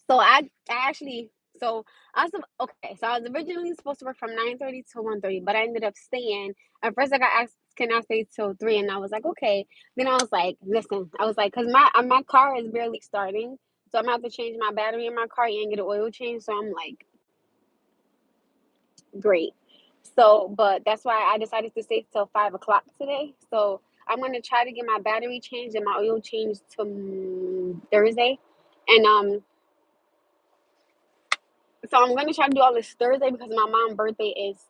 So I actually so I was okay. So I was originally supposed to work from 9:30 to 1:30, but I ended up staying. At first, I got asked, "Can I stay till 3?" And I was like, "Okay." Then I was like, "Listen," I was like, "Cause my car is barely starting, so I'm gonna have to change my battery in my car and get an oil change." So I'm like, "Great." So, but that's why I decided to stay till 5 o'clock today. So I'm gonna try to get my battery changed and my oil changed to Thursday, and so I'm gonna try to do all this Thursday because my mom's birthday is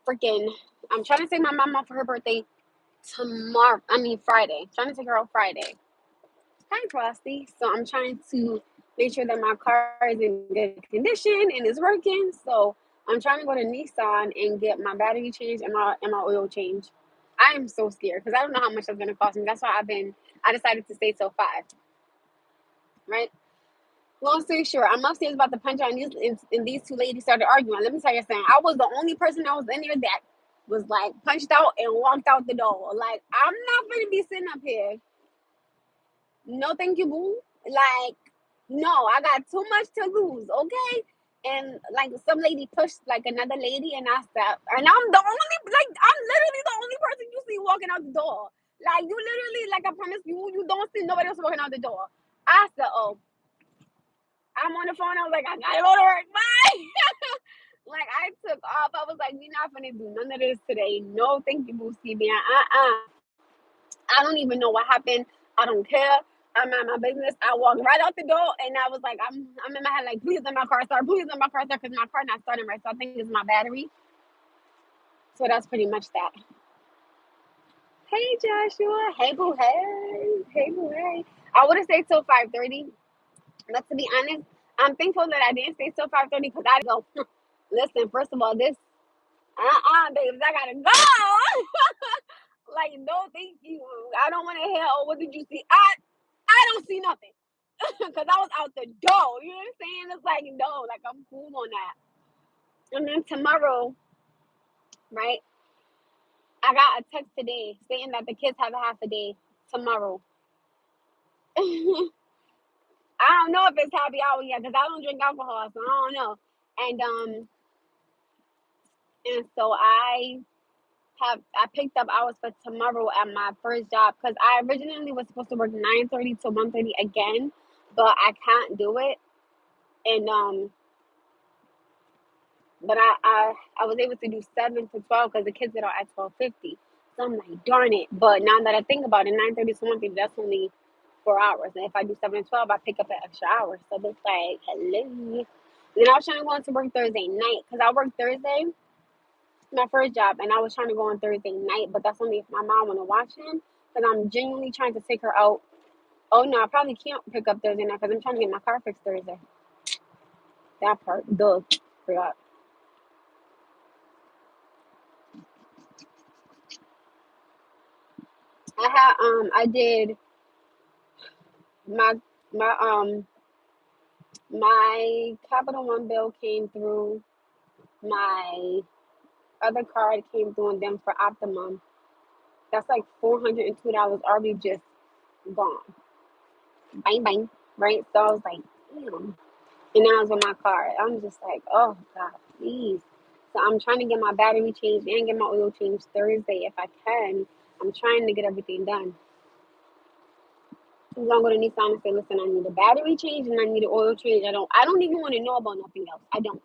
freaking. I'm trying to take my mom out for her birthday tomorrow. I mean Friday. Trying to take her out Friday. Hi, Frosty. So I'm trying to make sure that my car is in good condition and is working. So I'm trying to go to Nissan and get my battery changed and my oil change. I am so scared because I don't know how much that's gonna cost me. That's why I decided to stay till 5. Right. Long story short, I'm upstairs about to punch out, and these two ladies started arguing. Let me tell you something. I was the only person that was in there that was like punched out and walked out the door. Like, I'm not gonna be sitting up here. No, thank you, boo. Like, no, I got too much to lose, okay? And like some lady pushed like another lady, and I stopped. And I'm literally the only person you see walking out the door. Like, you literally, like, I promise you don't see nobody else walking out the door. I said, oh, I'm on the phone. I was like, I gotta go to work. Bye. Like, I took off. I was like, we're not gonna do none of this today. No, thank you, Boosie. I don't even know what happened. I don't care. I'm at my business. I walked right out the door, and I was like, I'm in my head like, please let my car start. Please let my car start because my car not starting right. So I think it's my battery. So that's pretty much that. Hey, Joshua. Hey, boo. Hey. Hey, boo. Hey. I would have stayed till 5:30. But to be honest, I'm thankful that I didn't stay till 5:30 because I go. Listen, first of all, this babes, I gotta go. Like, no, thank you. I don't want to hear. Oh, what did you see? I don't see nothing because I was out the door. You know what I'm saying? It's like no, like I'm cool on that. And then tomorrow, right? I got a text today saying that the kids have a half a day tomorrow. I don't know if it's happy hour yet because I don't drink alcohol, so I don't know. And so I picked up hours for tomorrow at my first job because I originally was supposed to work 9:30 to 1:30 again, but I can't do it. And but I was able to do 7 to 12 because the kids get out at 12:50. So I'm like, darn it. But now that I think about it, 9:30 to 1:30, that's only 4 hours. And if I do 7 to 12, I pick up an extra hour. So it's like, hello. Then I was trying to go into work Thursday night because I work Thursday, my first job, and I was trying to go on Thursday night, but that's only if my mom want to watch him because I'm genuinely trying to take her out. Oh no, I probably can't pick up Thursday night because I'm trying to get my car fixed Thursday. That part, duh, forgot. I did my my my Capital One bill came through. My other card came through, and then for Optimum, that's like $402 already just gone. Bang bang, right? So I was like, damn. And now it's with my card. I'm just like, oh God, please. So I'm trying to get my battery changed and get my oil changed Thursday if I can. I'm trying to get everything done. I'm gonna go to Nissan and say, listen, I need a battery change and I need an oil change. I don't even want to know about nothing else. I don't.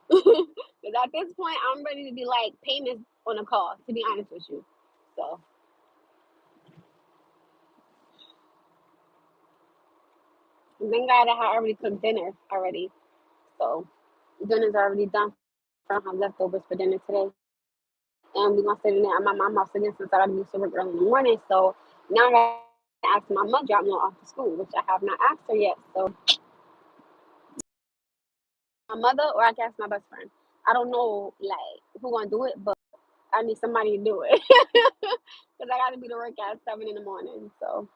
Because at this point, I'm ready to be like payments on a car, to be honest with you. So, thank God I had already cooked dinner already. So, dinner's already done. I don't have leftovers for dinner today. And we're going to sit in there at my mom's house again since I got to do some work early in the morning. So, now I got to ask my mom drop me off to school, which I have not asked her yet. So, my mother or I can ask my best friend. I don't know, like, who going to do it, but I need somebody to do it. Because I got to be to work at 7 in the morning. So,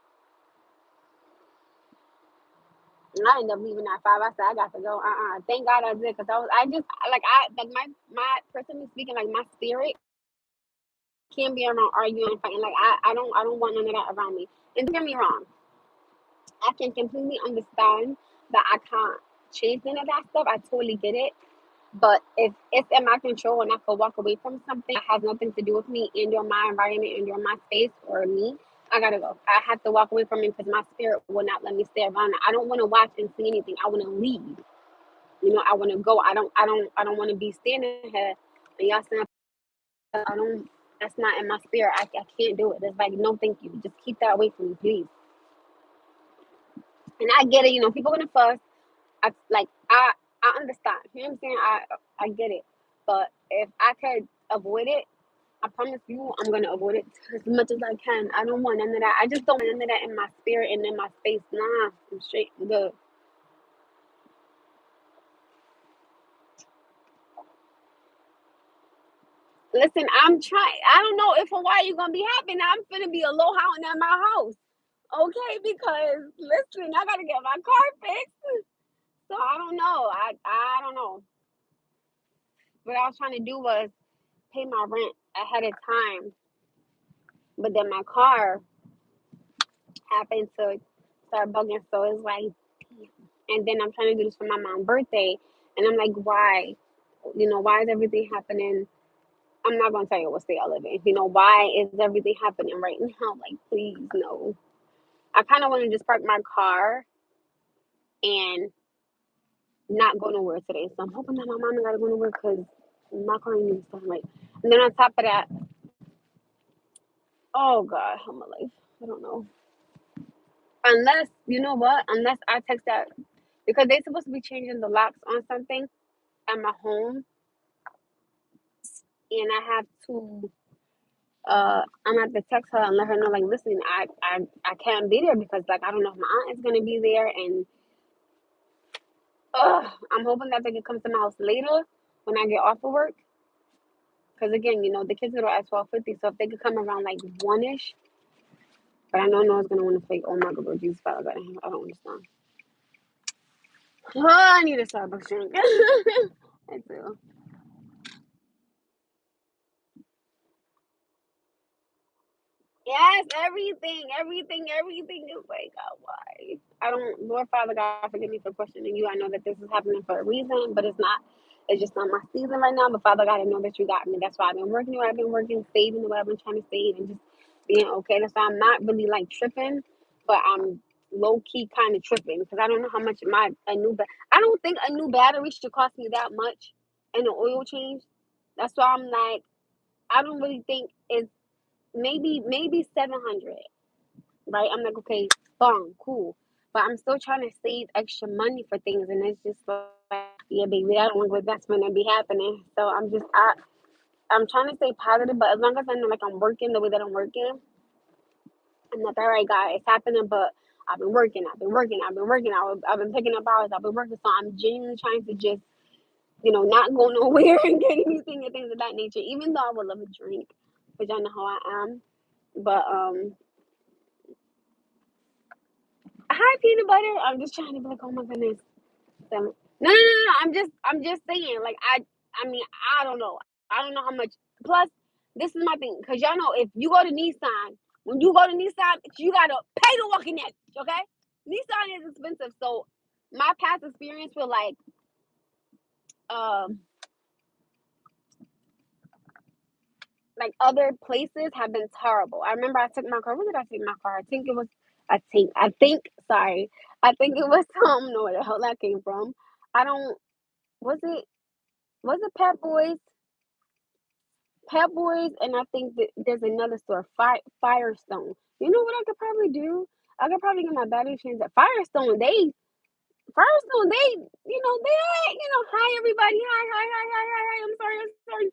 and I ended up leaving at 5. I said I got to go. Thank God I did because my personally speaking, like my spirit can't be around arguing and fighting. Like I don't want none of that around me. And don't get me wrong, I can completely understand that I can't. change none of that stuff. I totally get it. But if it's in my control and I could walk away from something that has nothing to do with me and or my environment and or my space or me, I gotta go. I have to walk away from it because my spirit will not let me stay around it. I don't want to watch and see anything. I want to leave. I want to go. I don't want to be standing here and y'all saying I don't. That's not in my spirit. I can't do it. It's like no, thank you. Just keep that away from me, please. And I get it. People gonna fuss. I understand. You know what I'm saying? I get it. But if I could avoid it, I promise you, I'm gonna avoid it as much as I can. I don't want none of that. I just don't want none of that in my spirit and in my space. Nah, I'm straight good. Listen, I'm trying. I don't know if Hawaii gonna be happy. I'm finna be aloha in my house, okay? Because listen, I gotta get my car fixed. So I don't know. I don't know. What I was trying to do was pay my rent ahead of time, but then my car happened to start bugging. So it's like, and then I'm trying to do this for my mom's birthday, and I'm like, why? Why is everything happening? I'm not gonna tell you what state I live in. Why is everything happening right now? Like, please, no. I kind of want to just park my car and not go nowhere today. So I'm hoping that my mom ain't gotta go nowhere because my car ain't even starting right. And then on top of that, oh God, how my life. I don't know. Unless you know what? Unless I text that because they're supposed to be changing the locks on something at my home, and I have to. I'm gonna have to text her and let her know, like, listen, I can't be there because, like, I don't know if my aunt is gonna be there, and I'm hoping that they can come to my house later when I get off of work. Because again, the kids are at 12:50, so if they could come around like 1ish, but I know no one's gonna want to play. Oh my God, Jesus, Father God, I don't understand. Oh, I need a Starbucks drink. I do. Yes, everything is like, God, why? I don't, Lord Father God, forgive me for questioning you. I know that this is happening for a reason, but it's just not my season right now. But Father God, I know that you got me. That's why I've been working what I've been working, saving what I've been trying to save, and just being okay. That's why I'm not really like tripping, but I'm low key kind of tripping because I don't know how much I don't think a new battery should cost me that much and an oil change. That's why I'm like, I don't really think it's maybe 700, right? I'm like, okay, boom, cool. But I'm still trying to save extra money for things, and it's just like, yeah, baby, I don't know what that's gonna be happening. So I'm trying to stay positive, but as long as I know like I'm working the way that I'm working, I'm like, all right, guys, it's happening, but I've been picking up hours, I've been working, so I'm genuinely trying to just, not go nowhere and get anything and things of that nature. Even though I would love a drink, because y'all know how I am. But hi, peanut butter. I'm just trying to be like, oh my goodness. No. I'm just saying. Like, I mean, I don't know. I don't know how much. Plus, this is my thing, because y'all know if you go to Nissan, when you go to Nissan, you gotta pay to walk in there. Okay, Nissan is expensive. So, my past experience with um like other places have been terrible. I remember I took my car. Where did I take my car? Sorry. I think it was I don't know where the hell that came from. I don't was it Pep Boys? Pep Boys, and I think that there's another store, Firestone. You know what I could probably do? I could probably get my battery changed at Firestone. Hi everybody. Hi. I'm sorry.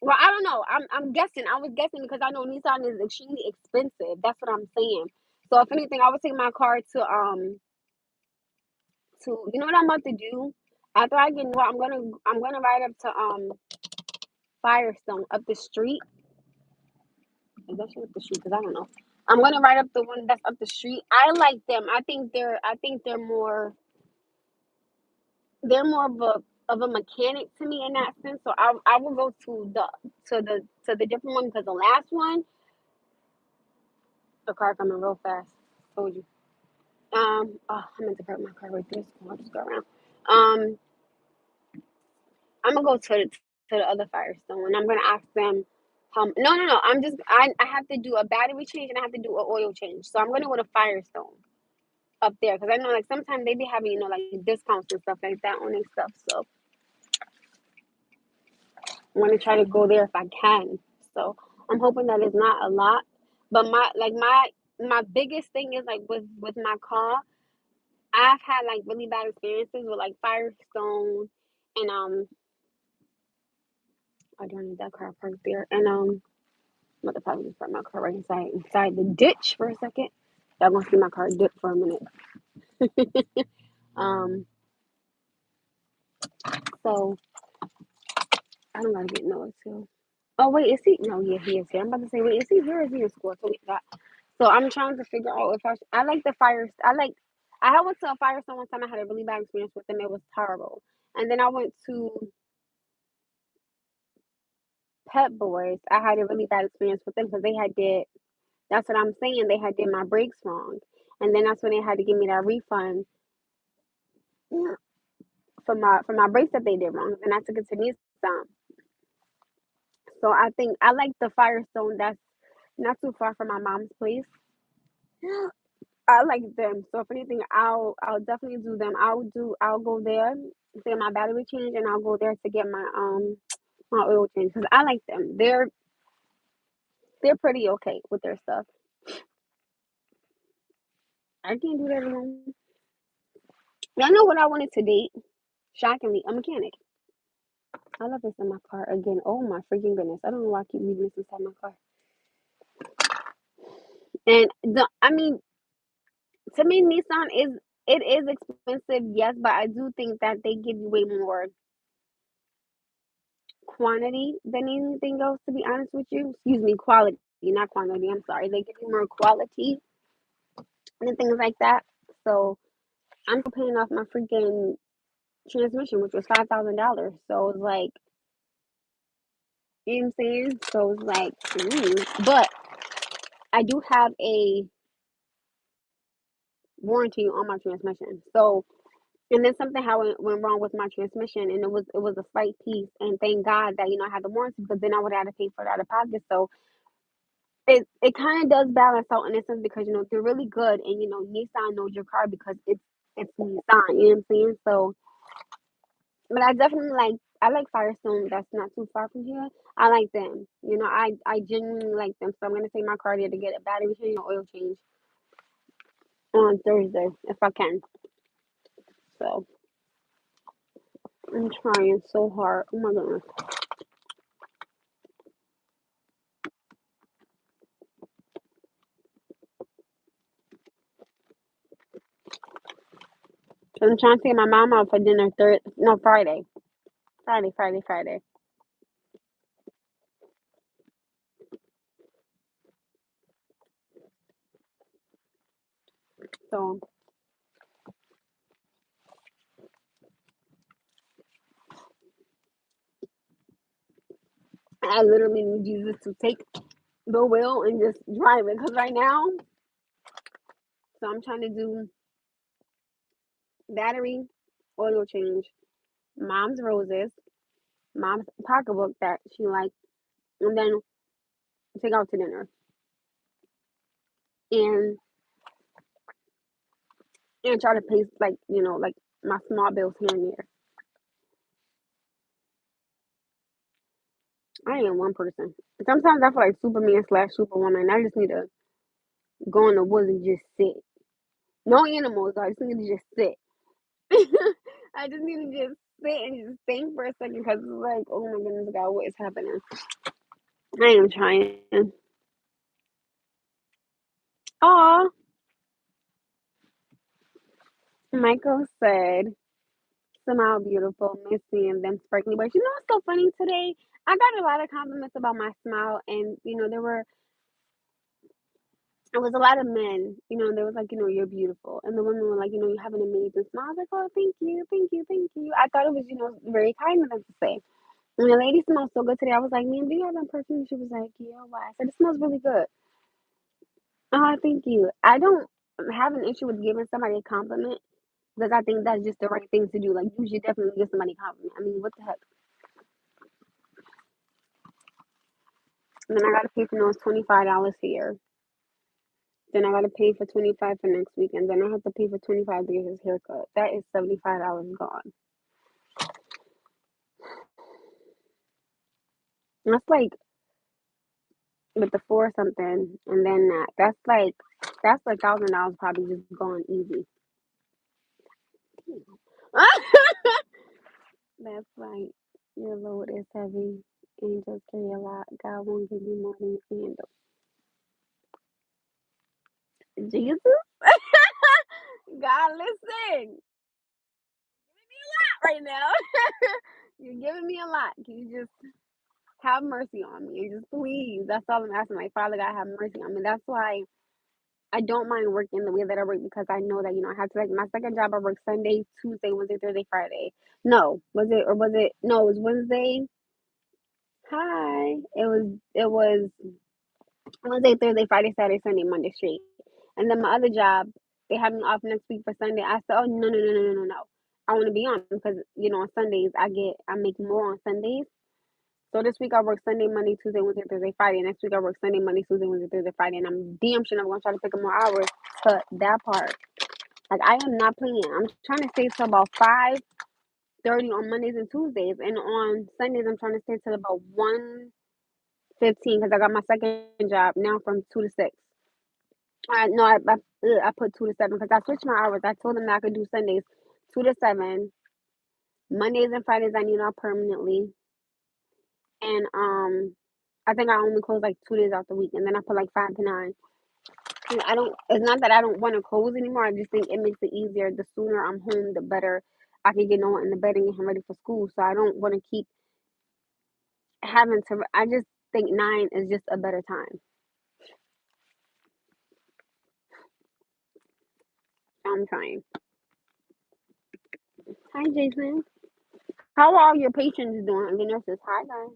Well, I don't know. I'm guessing. I was guessing because I know Nissan is extremely expensive. That's what I'm saying. So if anything, I would take my car to you know what I'm about to do? After I get what I'm gonna ride up to Firestone up the street. Is that up the street? Because I don't know. I'm gonna ride up the one that's up the street. I like them. I think they're more of a mechanic to me in that sense. So I will go to the different one because the last one, the car coming real fast. Told you. I meant to park my car right there. So I'll just go around. Um, I'm gonna go to the other Firestone, and I'm gonna ask them. No. I have to do a battery change and I have to do an oil change. So I'm gonna go to Firestone up there because I know like sometimes they be having like discounts and stuff like that on their stuff. So I want to try to go there if I can. So I'm hoping that it's not a lot. But my biggest thing is like with my car, I've had like really bad experiences with like Firestone and I don't need that car parked there. And I'm gonna probably just park my car right inside the ditch for a second. Y'all gonna see my car dip for a minute. Um, so I don't gotta get Noah too. Oh wait, is he? No, yeah, he is here. I'm about to say, wait, is he here or is he in school? So wait, that. So I'm trying to figure out if I like the fire. I had went to a Firestone one time. I had a really bad experience with them. It was terrible. And then I went to Pet Boys. I had a really bad experience with them because they had did. That's what I'm saying. They had did my brakes wrong, and then that's when they had to give me that refund for my brakes that they did wrong. And I took it to Nissan. So I think I like the Firestone. That's not too far from my mom's place. I like them. So if anything, I'll definitely do them. I'll go there to get my battery change, and I'll go there to get my oil change because I like them. They're pretty okay with their stuff. I can't do that alone. Y'all know what I wanted to date? Shockingly, a mechanic. I love this in my car again. Oh my freaking goodness! I don't know why I keep leaving this inside my car. And I mean, to me, Nissan is expensive, yes, but I do think that they give you way more quantity than anything else. To be honest with you, excuse me, quality, not quantity. I'm sorry. They give you more quality and things like that. So I'm still paying off my freaking transmission, which was $5,000. So it's like, you know what I'm saying? So it's like, but I do have a warranty on my transmission. So and then something how it went wrong with my transmission, and it was a slight piece. And thank God that I had the warranty because then I would have had to pay for it out of pocket. So it kind of does balance out in a sense because they're really good, and Nissan knows your car because it's Nissan. You know what I'm saying? So, but I like Firestone. That's not too far from here. I like them. I genuinely like them. So I'm gonna take my car there to get a battery change or oil change on Thursday if I can. So I'm trying so hard. Oh my goodness. So I'm trying to take my mom out for dinner no, Friday. Friday. So I literally need Jesus to take the wheel and just drive it. Cause right now, so I'm trying to do battery, oil change, mom's roses, mom's pocketbook that she likes, and then take out to dinner. And try to pay like my small bills here and there. I am one person. Sometimes I feel like Superman slash Superwoman. I just need to go in the woods and just sit. No animals. I just need to just sit. I just need to just sit and just think for a second because it's like, oh my goodness, God, what is happening? I am trying. Aw, Michael said, smile beautiful, miss seeing them sparkly. But what's so funny today? I got a lot of compliments about my smile, and there was a lot of men, they was like, you're beautiful. And the women were like, you have an amazing smile. I was like, oh, thank you. I thought it was, very kind of them to say. And the lady smells so good today. I was like, ma'am, do you have a perfume? She was like, yeah, why? I said, it smells really good. Oh, thank you. I don't. have an issue with giving somebody a compliment because I think that's just the right thing to do. Like, you should definitely give somebody a compliment. I mean, what the heck? And then I gotta pay for those $25 here. Then I gotta pay for 25 for next week, and then I have to pay for 25 to get his haircut. That is $75 gone. That's like with the four something, and then that's like $1,000 probably just gone easy. That's like your load is heavy and just carry a lot. God won't give you more than you can handle. Jesus, God, listen right now. You're giving me a lot. Can you just have mercy on me and just please? That's all I'm asking. Like, Father God, have mercy on me. That's why I don't mind working the way that I work because I know that I have to, like, my second job. I work Sunday, Tuesday, Wednesday, Thursday, Friday. No, was it? No, it was Wednesday. Hi, it was Wednesday, Thursday, Friday, Saturday, Sunday, Monday straight. And then my other job, they have me off next week for Sunday. I said, oh no, no, no, no, no, no, no. I want to be on because on Sundays I make more on Sundays. So this week I work Sunday, Monday, Tuesday, Wednesday, Thursday, Friday. Next week I work Sunday, Monday, Tuesday, Wednesday, Thursday, Friday, and I'm damn sure I'm gonna try to pick up more hours to that part. Like, I am not playing. I'm trying to stay till about 5:30 on Mondays and Tuesdays, and on Sundays I'm trying to stay till about 1:15 because I got my second job now from 2 to 6. I no, I put 2 to 7 because I switched my hours. I told them that I could do Sundays 2 to 7, Mondays and Fridays I need off permanently, and I think I only close like 2 days out the week, and then I put like 5 to 9. And I don't. It's not that I don't want to close anymore. I just think it makes it easier. The sooner I'm home, the better I can get Noah in the bed and get him ready for school. So I don't want to keep having to. I just think 9 is just a better time. I'm trying. Hi, Jason. How are all your patients doing? And the nurses. Hi, guys.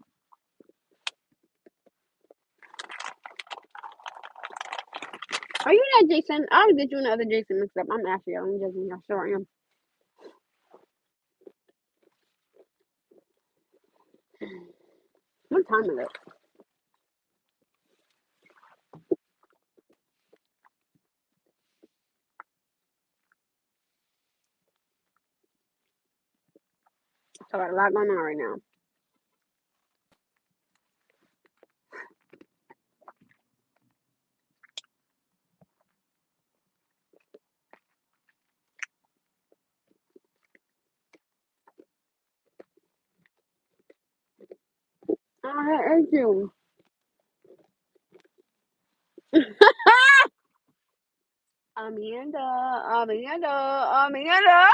Are you that Jason? I always get you and the other Jason mixed up. I'm Ashley. I'm joking. I sure am. What time is it? I got a lot going on right now. I hate you. Amanda, Amanda, Amanda.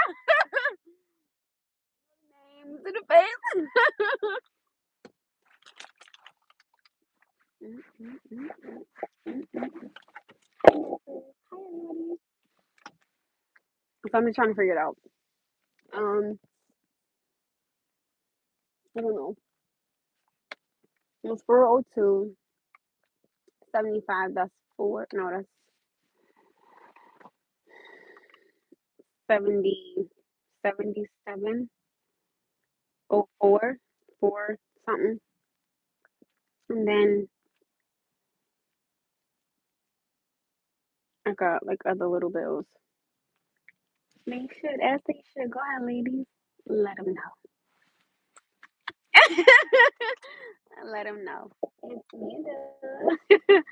Name to the face. Mm, mm, mm, mm, mm, mm. Hi, everybody. So I'm just trying to figure it out. Um, I don't know. It was 402, 75. That's four. No, that's 70, 77, 04, 4 something. And then I got like other little bills. They should, as they should. Go ahead, ladies. Let them know. Let them know. It's Amanda.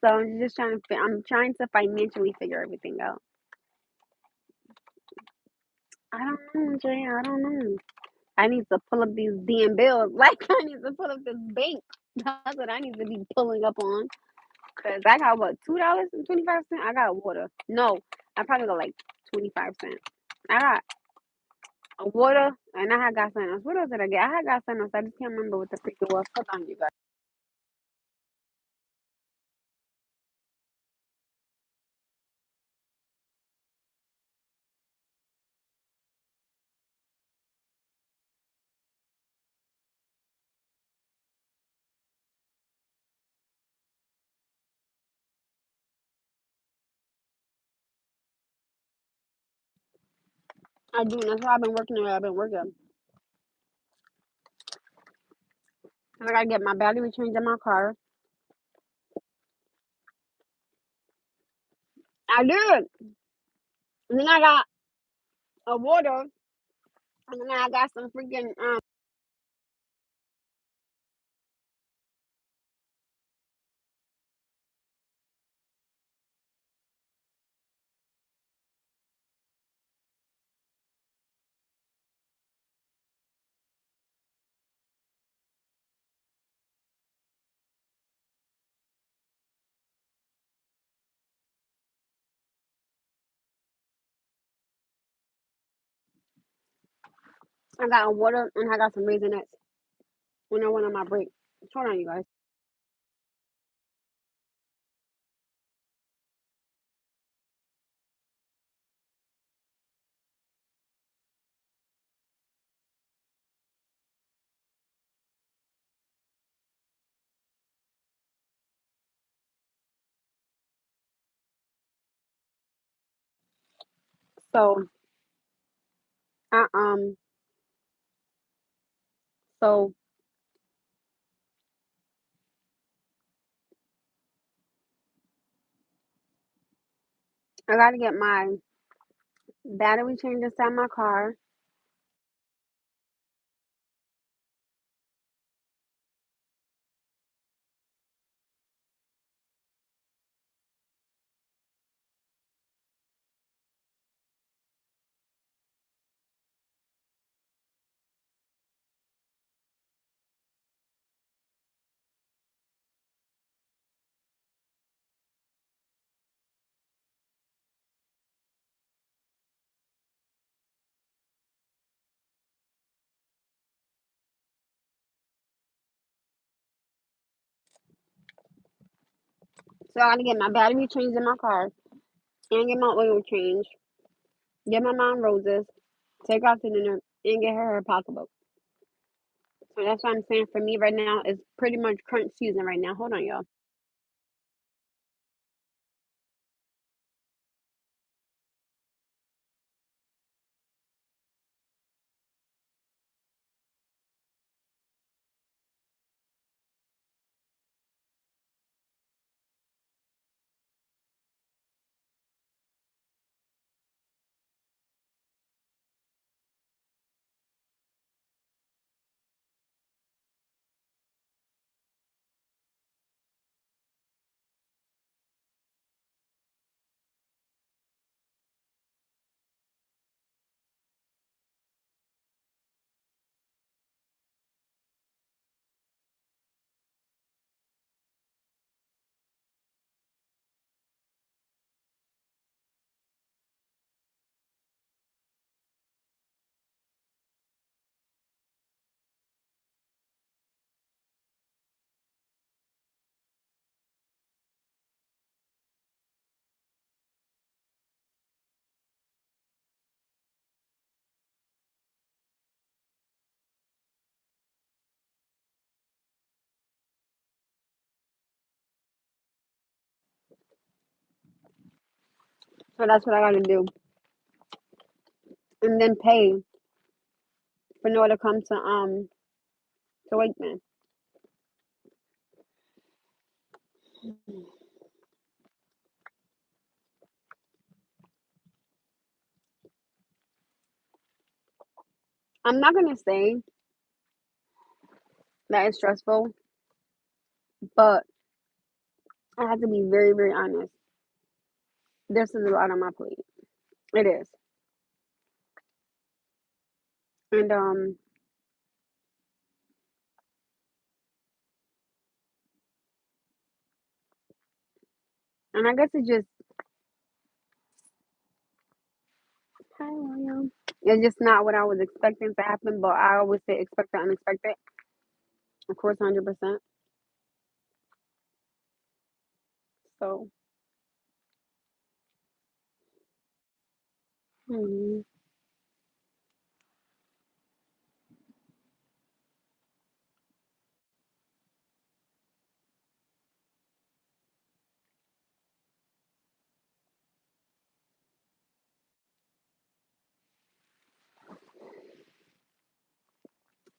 So I'm just trying to. I'm trying to financially figure everything out. I don't know, Jay. I don't know. I need to pull up these damn bills. Like, I need to pull up this bank. That's what I need to be pulling up on. Cause I got what, $2.25. I got water. No, I probably got like 25 cents. I got a water, and I had got something else. What else did I get? I had got something else. I just can't remember what the freak it was. Hold on, you guys. I do. That's why I've been working there. I've been working. I gotta get my battery changed in my car. I did. And then I got a water. And then I got some freaking I got a water and I got some raisinets when I went on my break. Hold on, you guys. So I so I gotta get my battery changed inside my car. So I gotta get my battery changed in my car and get my oil changed. Get my mom roses. Take her out to dinner and get her pocketbook. So that's what I'm saying. For me right now, it's pretty much crunch season right now. Hold on, y'all. So that's what I gotta do, and then pay for Noah to come to Wakeman. I'm not gonna say that it's stressful, but I have to be very, very honest. This is a lot on my plate. It is, and I guess it's just hi, William. It's just not what I was expecting to happen. But I always say expect the unexpected. Of course, 100%. So, hmm.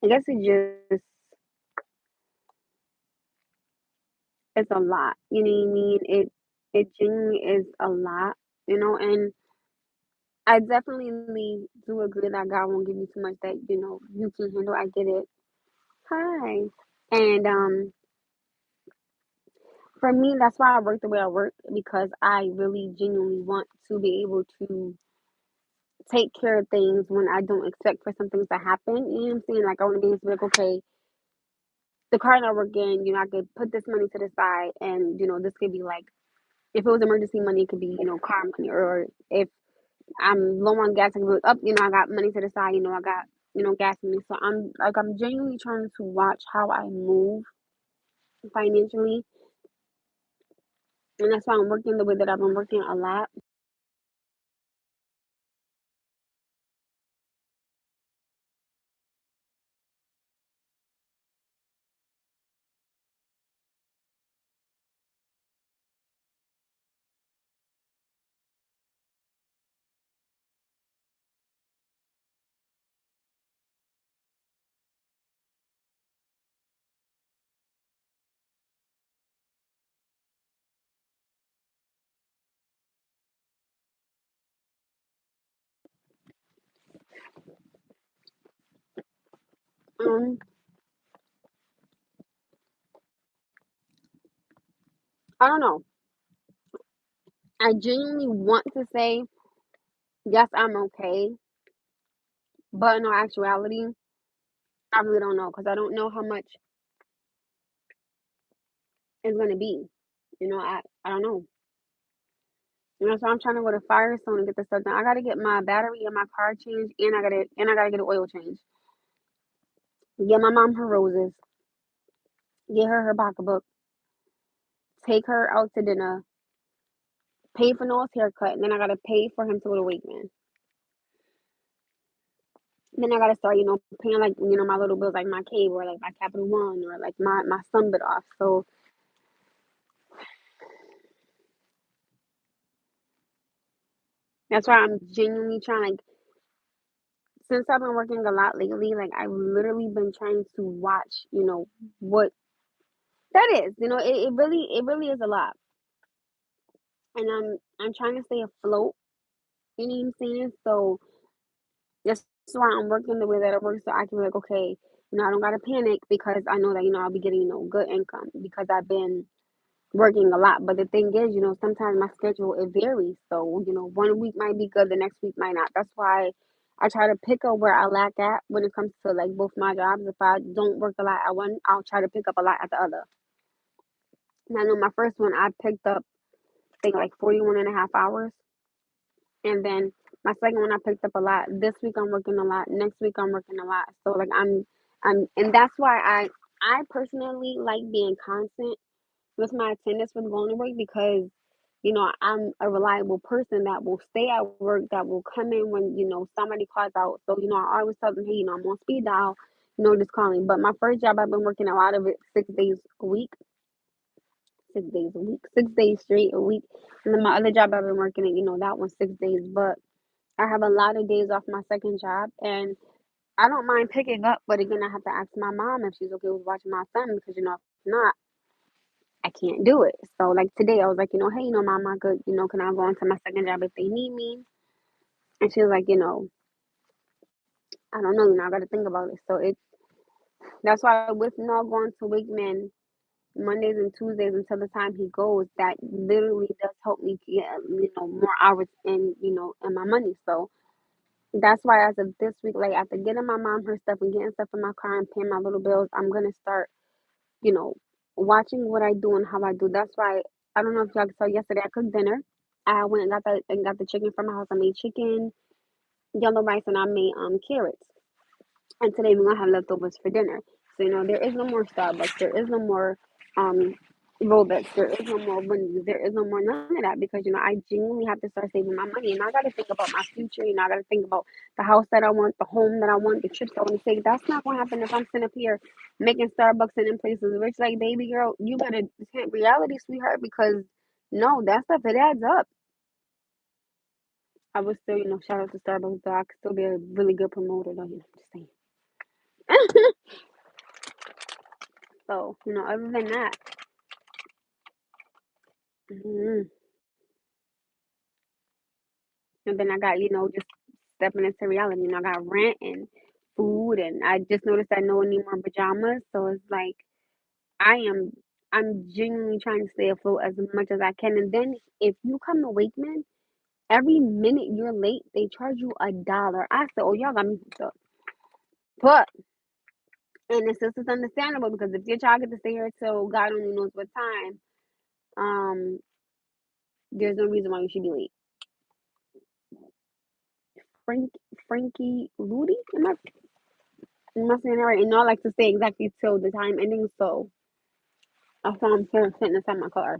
I guess it's a lot. You know what I mean? It genuinely is a lot, and I definitely do agree that God won't give you too much that, you can handle. I get it. Hi. And for me, that's why I work the way I work, because I really genuinely want to be able to take care of things when I don't expect for some things to happen. You know what I'm saying? Like, I want to be able to be like, okay, the car that I work in, I could put this money to the side, and this could be like, if it was emergency money, it could be, car money, or if I'm low on gas, I can be like, up, I got money to the side, I got, gas money. So I'm genuinely trying to watch how I move financially, and that's why I'm working the way that I've been working a lot. Um, I don't know. I genuinely want to say yes, I'm okay, but in all actuality, I really don't know, because I don't know how much it's gonna be. I don't know. So I'm trying to go to Firestone and get this stuff done. I gotta get my battery in my car changed, and I gotta get an oil change. Get my mom her roses. Get her pocketbook. Take her out to dinner. Pay for Noah's haircut, and then I gotta pay for him to go to Wakeman. Then I gotta start, paying, like, my little bills, like my cable, or like my Capital One, or like my Sunbit off. So that's why I'm genuinely trying. Like, since I've been working a lot lately, like, I've literally been trying to watch, what that is. It really is a lot, and I'm trying to stay afloat. You know what I'm saying? So that's why I'm working the way that I work, so I can be like, okay, I don't gotta panic, because I know that I'll be getting good income, because I've been working a lot. But the thing is, sometimes my schedule, it varies. So, one week might be good, the next week might not. That's why I try to pick up where I lack at when it comes to, like, both my jobs. If I don't work a lot at one, I'll try to pick up a lot at the other. And I know my first one, I picked up, I think, like 41 and a half hours. And then my second one, I picked up a lot. This week I'm working a lot. Next week I'm working a lot. So, like, and that's why I personally like being constant with my attendance with going to work, because I'm a reliable person that will stay at work, that will come in when somebody calls out. So I always tell them, hey, I'm on speed dial, just calling. But my first job, I've been working a lot of it 6 days a week, 6 days a week, 6 days straight a week. And then my other job, I've been working it, that one 6 days. But I have a lot of days off my second job, and I don't mind picking up. But again, I have to ask my mom if she's okay with watching my son, because if not, I can't do it. So, like, today, I was like, hey, mom, I could, can I go into my second job if they need me? And she was like, I don't know, I got to think about it. So that's why, with not going to Wigman Mondays and Tuesdays until the time he goes, that literally does help me get, more hours in my money. So that's why, as of this week, like, after getting my mom her stuff and getting stuff in my car and paying my little bills, I'm gonna start, you know, watching what I do and how I do. That's why, I don't know if y'all saw yesterday, I cooked dinner. I went and got the chicken from my house. I made chicken, yellow rice, and I made carrots. And today we're gonna have leftovers for dinner. So there is no more Starbucks. There is no more um Rolex. There is no more Wendy's. There is no more none of that, because I genuinely have to start saving my money, and I got to think about my future. I got to think about the house that I want, the home that I want, the trips I want to take. That's not gonna happen if I'm sitting up here making Starbucks and in places rich. Like, baby girl, you better hit reality, sweetheart, because no, that stuff, it adds up. I would still, shout out to Starbucks, though. I could still be a really good promoter, though. Just saying. So, other than that, mhm. And then I got, just stepping into reality. I got rent and food, and I just noticed I no need more pajamas. So it's like I am, I'm genuinely trying to stay afloat as much as I can. And then if you come to Wakeman, every minute you're late, they charge you $1. I said, oh, y'all got me fucked up. But, and it's understandable because if your child gets to stay here till God only knows what time, um, there's no reason why you should be late. Frank, Frankie Ludi? Am I saying that right? And I like to stay exactly till the time ending, so that's why I'm here sitting inside my car.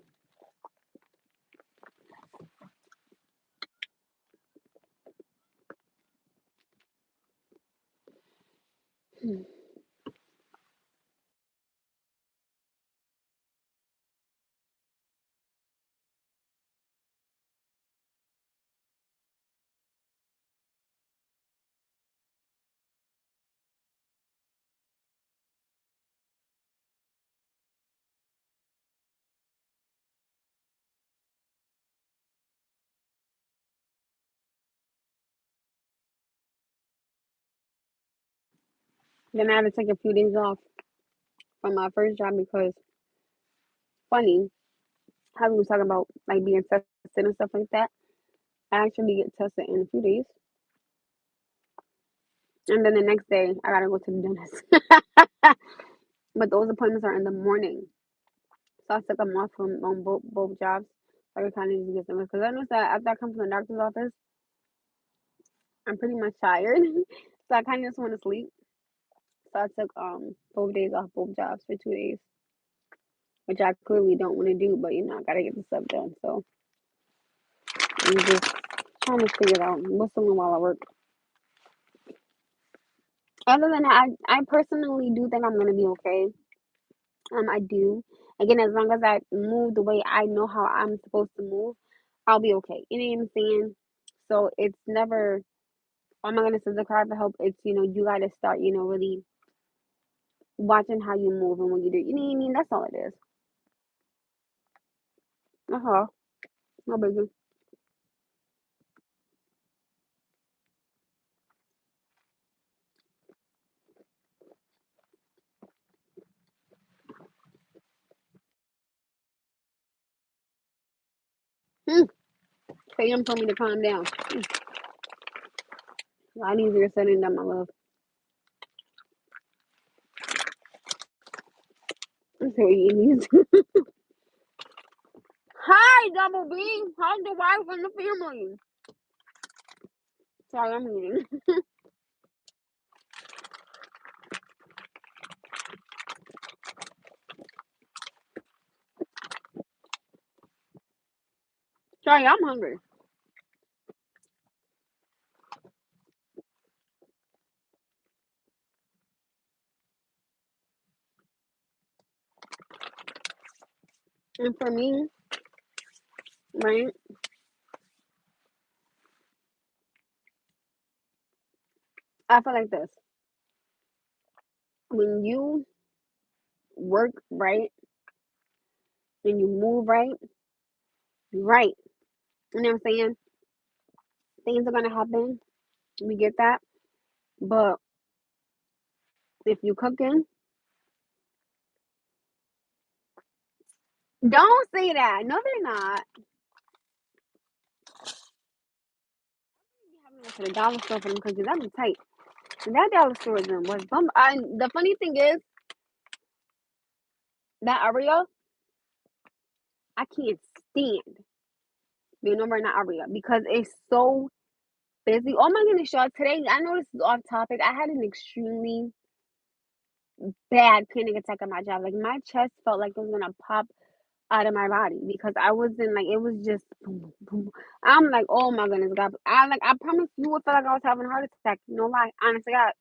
Then I had to take a few days off from my first job because, funny, how we was talking about like being tested and stuff like that. I actually get tested in a few days, and then the next day I gotta go to the dentist. But those appointments are in the morning, so I took them off from on both jobs. So I kind of just get them because I noticed that after I come from the doctor's office, I'm pretty much tired, so I kind of just want to sleep. So I took both days off both jobs for 2 days, which I clearly don't want to do, but I gotta get the stuff done. So I'm just trying to figure it out. What's doing while I work. Other than that, I personally do think I'm gonna be okay. I do. Again, as long as I move the way I know how I'm supposed to move, I'll be okay. You know what I'm saying? So it's never, oh my goodness, it's a cry for help. It's, you gotta start, really watching how you move and what you do. You know what I mean? That's all it is. Uh-huh. No biggie. Hmm. Sam told me to calm down. A lot easier said than done, my love. I'm so easy. Hi, Double B. How's the wife and the family? Sorry, I'm eating. Sorry, I'm hungry. And for me, right, I feel like this. When you work right and you move right, right. You know what I'm saying? Things are gonna happen. We get that. But if you cooking, don't say that. No, they're not. You having to the dollar store for them cookies. That'd be tight. That dollar store them was bum. The funny thing is that Oreo, I can't stand being over in that Oreo because it's so busy. Oh my goodness, y'all! Today I know this is off topic. I had an extremely bad panic attack at my job. Like my chest felt like it was gonna pop out of my body because I wasn't like it was just boom, boom, boom. I'm like, oh my goodness, God! I promise you would feel like I was having a heart attack. No lie, honestly, God.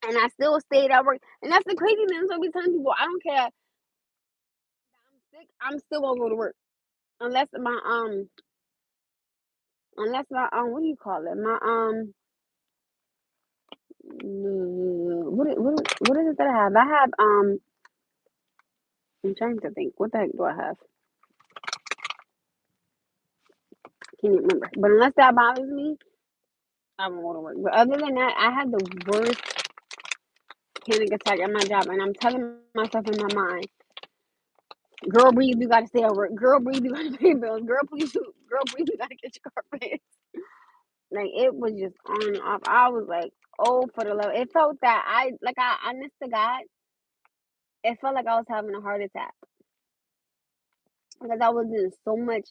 And I still stayed at work. And that's the crazy thing. So I be telling people, I don't care. I'm sick. I'm still gonna go to work unless my what do you call it? My what is it that I have? I have I'm trying to think. What the heck do I have? Can't even remember. But unless that bothers me, I won't go to work. But other than that, I had the worst panic attack at my job, and I'm telling myself in my mind, "Girl, breathe. You gotta stay at work. Girl, breathe. You gotta pay bills. Girl, please, girl, breathe. You gotta get your car fixed." Like it was just on and off. I was like, "Oh, for the love!" It felt that I honest to God, it felt like I was having a heart attack because I was in so much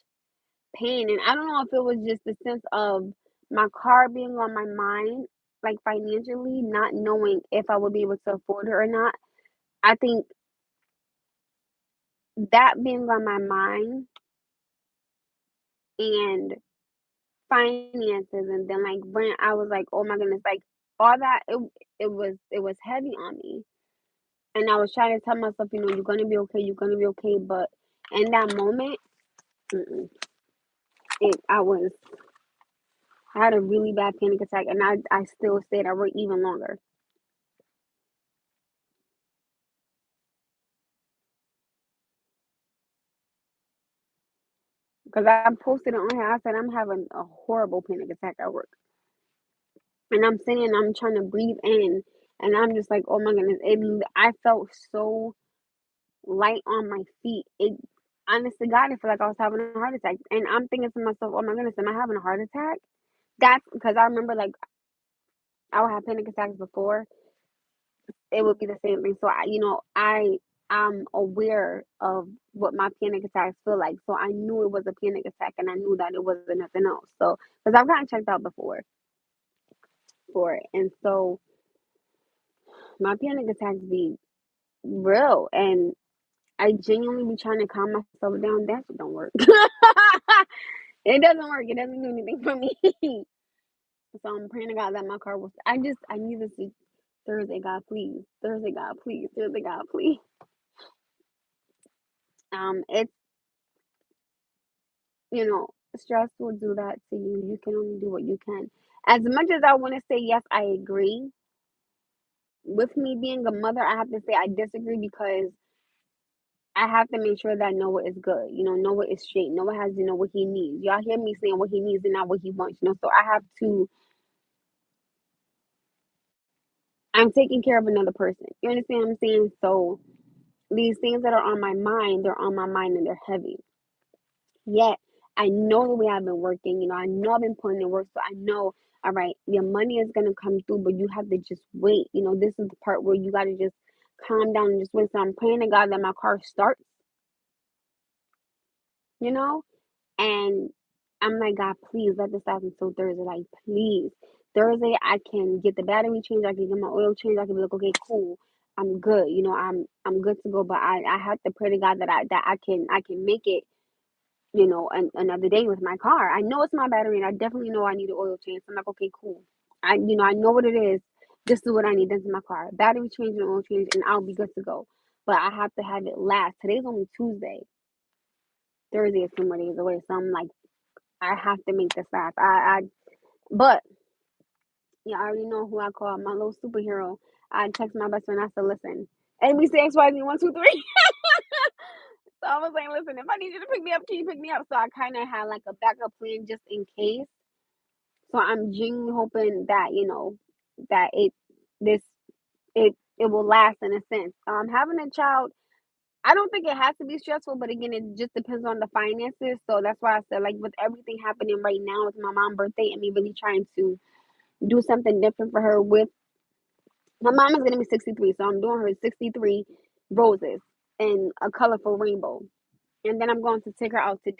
pain, and I don't know if it was just the sense of my car being on my mind, like financially, not knowing if I would be able to afford it or not. I think that being on my mind and finances and then like rent, I was like, oh my goodness, like all that it was heavy on me. And I was trying to tell myself, you're gonna be okay, you're gonna be okay. But in that moment, mm-mm, I had a really bad panic attack, and I still stayed at work even longer because I posted it on here. I said I'm having a horrible panic attack at work, and I'm sitting, and I'm trying to breathe in, and I'm just like, oh my goodness, I felt so light on my feet. It honest to God, I feel like I was having a heart attack. And I'm thinking to myself, oh my goodness, am I having a heart attack? That's because I remember like I would have panic attacks before. It would be the same thing. So I'm aware of what my panic attacks feel like. So I knew it was a panic attack, and I knew that it wasn't nothing else. So because I've gotten checked out before for it, and so my panic attacks be real, and I genuinely be trying to calm myself down. That shit don't work. It doesn't work. It doesn't do anything for me. So I'm praying to God that my car will. I need this to Thursday, God, please. Thursday, God, please. Thursday, God, please. It's stress will do that to you. You can only do what you can. As much as I want to say yes, I agree. With me being a mother, I have to say I disagree because I have to make sure that Noah is good. Noah is straight. Noah has what he needs. Y'all hear me saying what he needs and not what he wants. So I have to. I'm taking care of another person. You understand what I'm saying? So these things that are on my mind, they're on my mind and they're heavy. Yet I know the way I've been working. I know I've been putting in work, so I know. All right, your money is gonna come through, but you have to just wait. This is the part where you gotta just calm down and just wait. So I'm praying to God that my car starts. You know, and I'm like, God, please let this happen until Thursday. Like, please. Thursday, I can get the battery changed. I can get my oil changed. I can be like, okay, cool. I'm good. I'm good to go. But I have to pray to God that I can make it. Another day with my car. I know it's my battery, and I definitely know I need an oil change. So I'm like, okay, cool. I know what it is. Just do what I need done to my car. Battery change and oil change, and I'll be good to go. But I have to have it last. Today's only Tuesday. Thursday is 2 more days away. So I'm like, I have to make this fast. But yeah, I already know who I call my little superhero. I text my best friend. I said, listen, ABCXYZ123. So I was like, listen, if I need you to pick me up, can you pick me up? So I kind of had like a backup plan just in case. So I'm genuinely hoping that that this it will last in a sense. Having a child, I don't think it has to be stressful, but again, it just depends on the finances. So that's why I said, like, with everything happening right now, it's my mom's birthday, and me really trying to do something different for her. With my mom is gonna be 63, so I'm doing her 63 roses and a colorful rainbow, and then I'm going to take her out to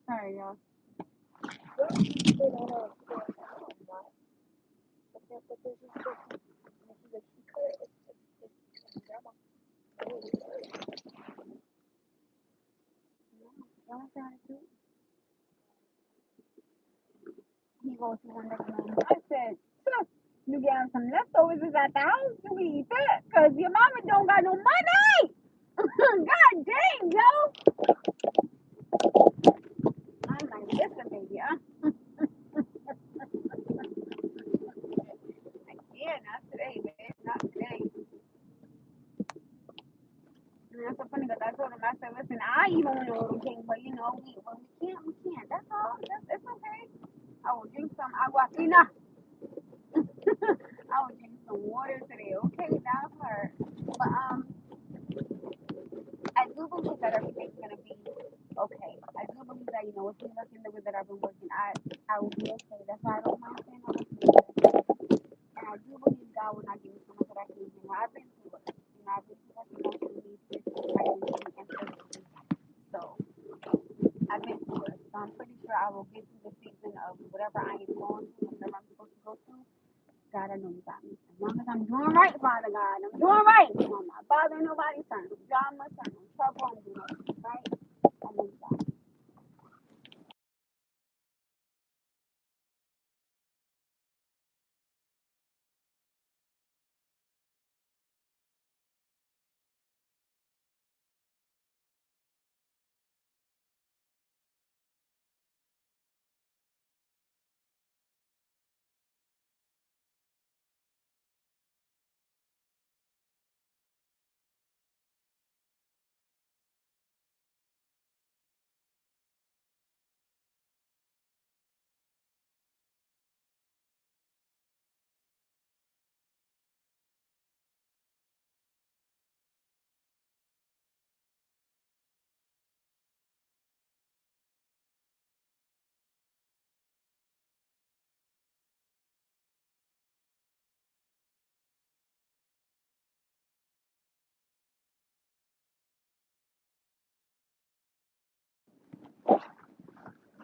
Sorry, y'all. He goes to one of them. I said, "Sis, you got some leftovers is at the house. You can eat that because your mama don't got no money." God dang, yo. I'm like, listen, baby, yeah, not today, man. Not today. And that's so funny because I told him, I said, listen, I even want to order king, but you know, when we can't, we can't. That's all. It's okay. I will drink some aguafina. I will drink some water today. Okay, that's her. But I do believe that everything's gonna be okay. I do believe that with me working the way that I've been working, I will be okay. That's why I don't mind saying all this. And I do believe God will not give me so much that I can do. I've been through it. I've been through it emotionally, physically, financially, and spiritually. So I've been through it. So I'm pretty sure I will get through the season of whatever I am going through, whatever I'm supposed to go through. God, I know you got me. As long as I'm doing right, Father God, I'm doing right. I'm not bothering nobody's turn. I'm drama, turn. I'm trouble. I'm doing everything right. I know you got me.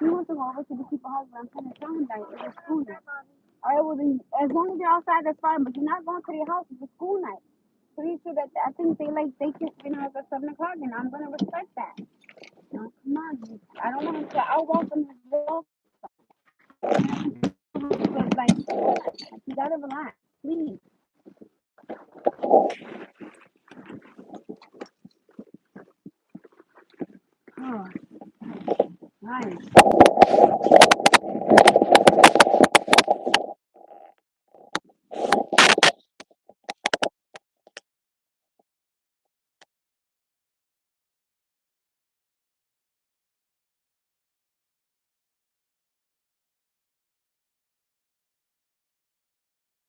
He wants to go over to the people's house, but I'm trying to tell him that it's a school night. All right, well, then, as long as you're outside, that's fine, but you're not going to their house. It's a school night. Pretty sure that I think they can, it's at 7 o'clock, and I'm going to respect that. No, come on. I don't want him to welcome his girl. Like, you got to relax, please. Oh, nice.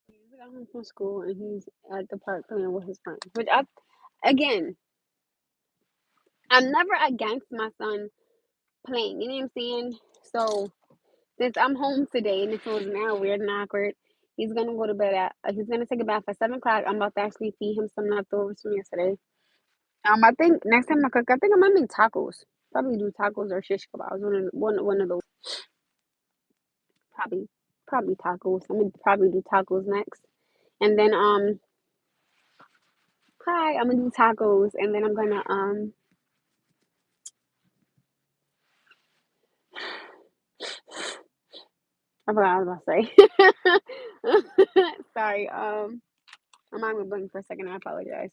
He got home from school, and he's at the park playing with his friends. Which, again, I'm never against my son playing. You know what I'm saying? So since I'm home today and it feels now weird and awkward, he's gonna go to bed he's gonna take a bath at 7 o'clock. I'm about to actually feed him some leftovers from yesterday. I think next time I cook, I think I might make tacos. Probably do tacos or shish kebabs. One of those. Probably probably tacos. I'm gonna probably do tacos next, and then hi, I'm gonna do tacos, and then I'm gonna I forgot what I was about to say. Sorry. My mind went blank for a second. I apologize.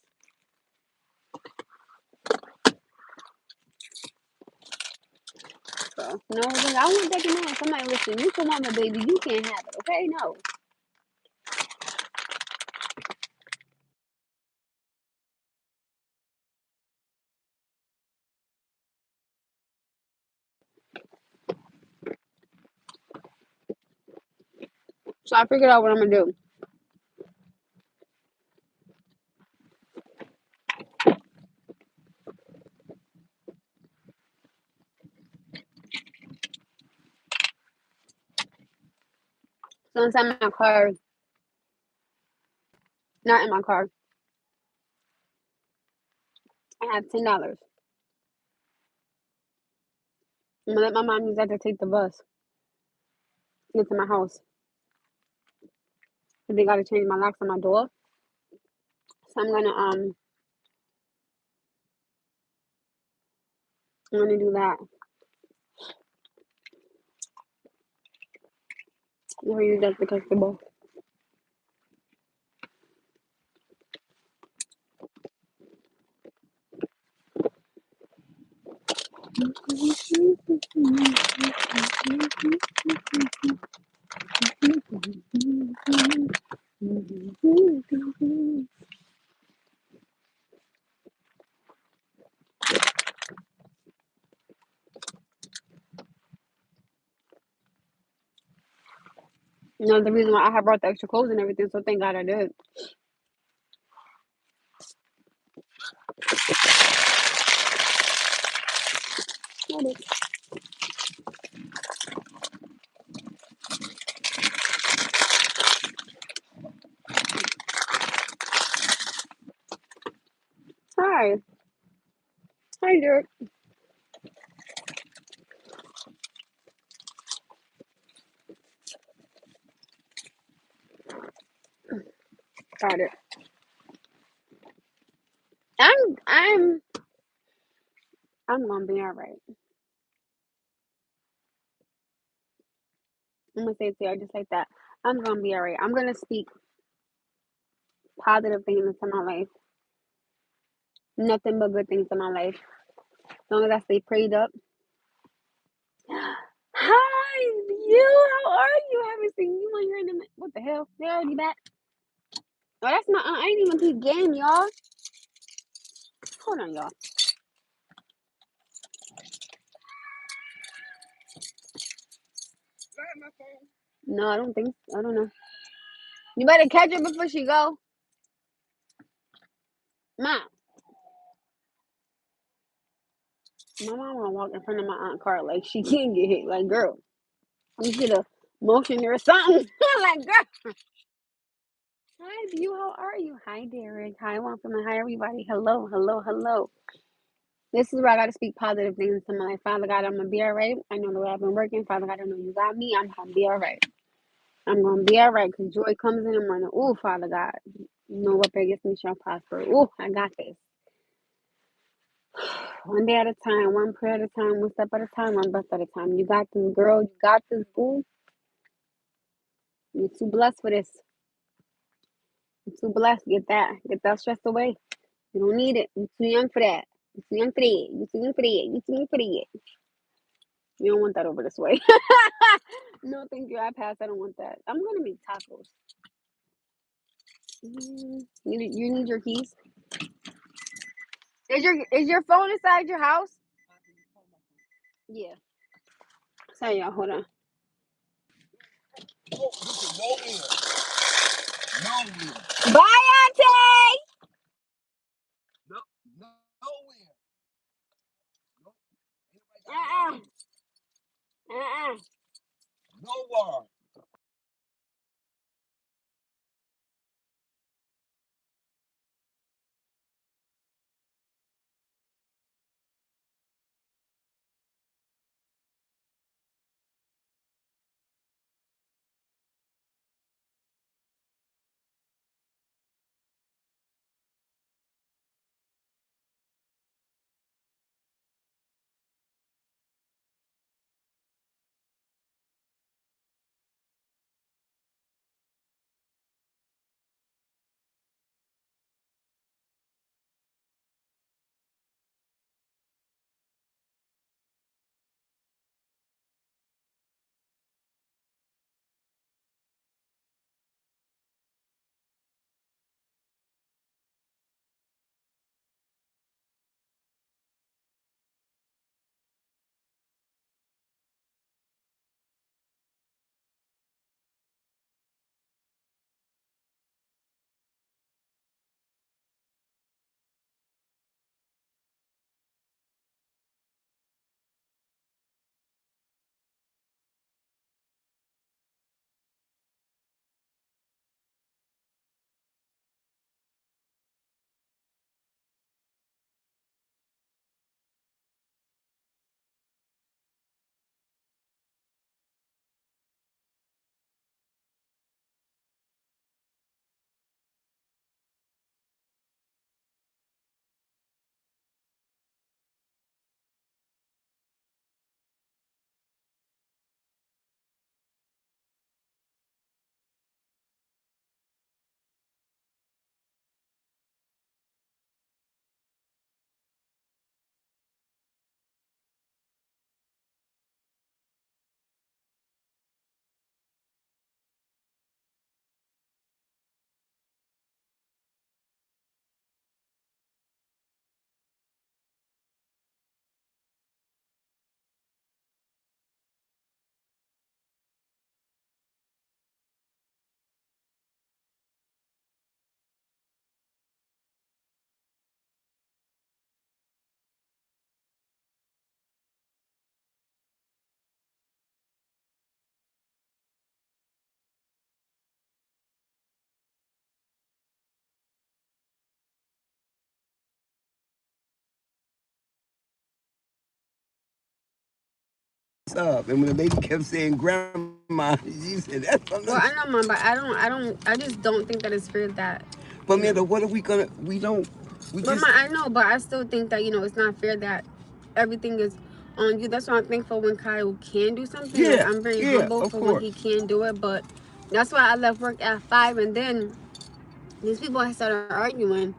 So no, I won't take it on. Somebody listen. You can want my baby. You can't have it. Okay? No. So I figured out what I'm gonna do. So inside my car, not in my car, I have $10. I'm gonna let my mom use that to take the bus to get to my house. Cause they gotta change my locks on my door. So I'm gonna do that. I'm gonna use that to catch the bus. You know the reason why I have brought the extra clothes and everything, so thank God I did. Hi. Hi, Dirk. Got it. I'm I'm I'm gonna be alright. I'm gonna say it to you just like that. I'm gonna be alright. I'm gonna speak positive things into my life. Nothing but good things in my life. As long as I stay prayed up. Hi, you. How are you? Haven't seen you on here in a minute. What the hell? They already back. Oh, that's my aunt. I ain't even peep game, y'all. Hold on, y'all. No, I don't think. I don't know. You better catch her before she go. Mom. My mom wanna walk in front of my aunt car like she can't get hit. Like, girl, you should have motioned her or something. Like, girl. Hi, View. How are you? Hi, Derek. Hi, welcome. Hi, everybody. Hello, hello, hello. This is where I got to speak positive things into my life. Father God, I'm going to be all right. I know the way I've been working. Father God, I know you got me. I'm going to be all right. I'm going to be all right because joy comes in the morning. Oh, Father God, no weapon against me shall prosper. Oh, I got this. One day at a time, one prayer at a time, one step at a time, one breath at a time. You got this, girl. You got this, boo. You're too blessed for this. You're too blessed. Get that stress away. You don't need it. You're too young for that. You're too young for that. You're too young for that. You're too young for that. You don't want that over this way. No, thank you. I pass. I don't want that. I'm gonna make tacos. You need your keys. Is your phone inside your house? Yeah. Sorry, y'all. Hold on. Bye, Auntie. Uh-uh. Uh-uh. up. And when the lady kept saying grandma, she said, that's I'm not. Well, I know, Mom, but I just don't think that it's fair that, But Amanda, what are we gonna? We don't. We But just. I know, but I still think that it's not fair that everything is on you. That's why I'm thankful when Kyle can do something. Like Yeah, I'm very yeah, humble of for when course. he can do it. But that's why I left work at 5, and then these people had started arguing.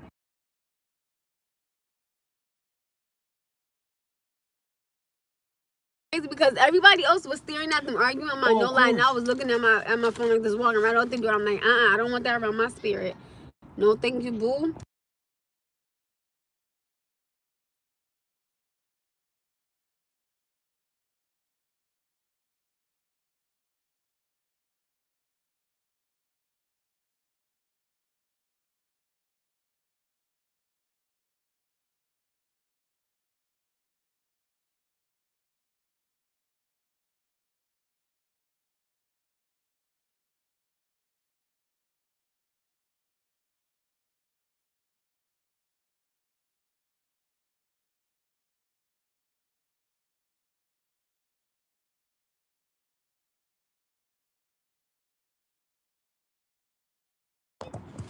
It's because everybody else was staring at them arguing. I'm like, Oh, no of lie. And I course. was looking at my phone like this, walking right out the door. I'm like, I don't want that around my spirit. No, thank you, boo.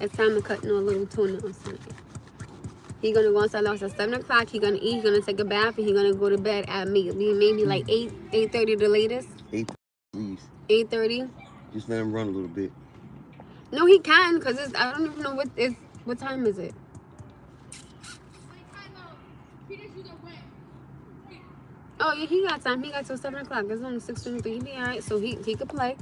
It's time to cut a little tuna or something. He gonna go inside the house at 7 o'clock. He gonna eat. He gonna take a bath, and he gonna go to bed at maybe like 8:30 the latest. 8, please. 8:30. Just let him run a little bit. No, he can because I don't even know what time is it. Oh yeah, he got time. He got till 7 o'clock. It's only 6:23. He be alright. So he could play.